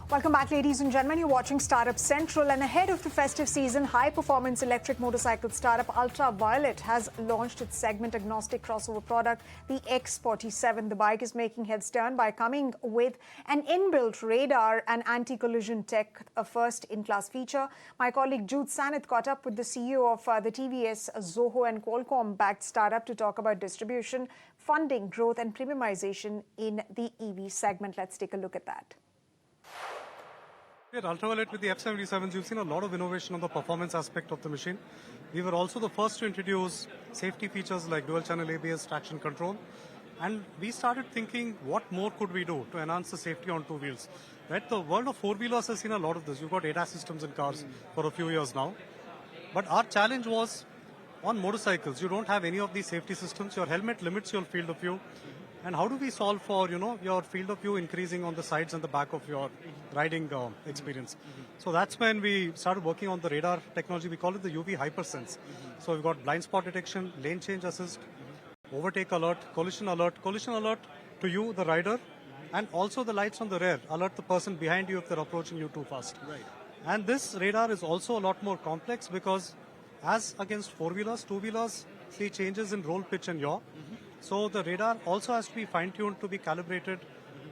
Welcome back, ladies and gentlemen. You're watching Startup Central, and ahead of the festive season, high-performance electric motorcycle startup Ultraviolet has launched its segment-agnostic crossover product, the X47. The bike is making heads turn by coming with an inbuilt radar and anti-collision tech, a first-in-class feature. My colleague Jude Sanith caught up with the CEO of the TVS, Zoho and Qualcomm-backed startup to talk about distribution, funding, growth, and premiumization in the EV segment. Let's take a look at that. At Ultraviolet with the F77s, you've seen a lot of innovation on the performance aspect of the machine. We were also the first to introduce safety features like dual-channel ABS, traction control. And we started thinking, what more could we do to enhance the safety on two wheels? Right? The world of four-wheelers has seen a lot of this. You've got ADAS systems in cars for a few years now. But our challenge was, on motorcycles, you don't have any of these safety systems. Your helmet limits your field of view. And how do we solve for, your field of view increasing on the sides and the back of your riding experience? So that's when we started working on the radar technology. We call it the UV Hypersense. So we've got blind spot detection, lane change assist, overtake alert, collision alert to you, the rider, and also the lights on the rear alert the person behind you if they're approaching you too fast. Right. And this radar is also a lot more complex because as against four-wheelers, two-wheelers see changes in roll, pitch and yaw. So the radar also has to be fine-tuned to be calibrated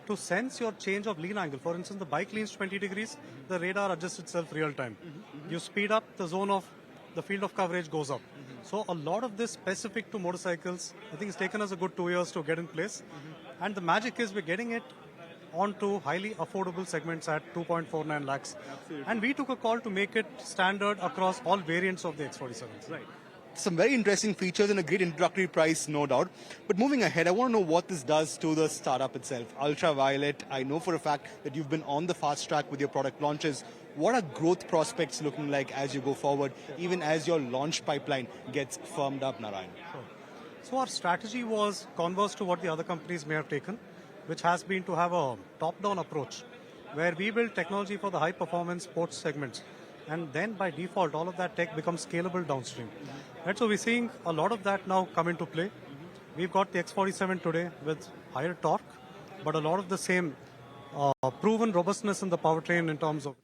to sense your change of lean angle. For instance, the bike leans 20 degrees, the radar adjusts itself real time. You speed up, the field of coverage goes up. So a lot of this specific to motorcycles, I think it's taken us a good 2 years to get in place. And the magic is we're getting it onto highly affordable segments at 2.49 lakhs. Absolutely. And we took a call to make it standard across all variants of the X47s. Right. Some very interesting features and a great introductory price, no doubt. But moving ahead, I want to know what this does to the startup itself. Ultraviolet, I know for a fact that you've been on the fast track with your product launches. What are growth prospects looking like as you go forward, even as your launch pipeline gets firmed up, Narayan? Sure. So our strategy was converse to what the other companies may have taken, which has been to have a top-down approach, where we build technology for the high-performance sports segments. And then by default, all of that tech becomes scalable downstream. Right, so we're seeing a lot of that now come into play. We've got the X47 today with higher torque, but a lot of the same proven robustness in the powertrain in terms of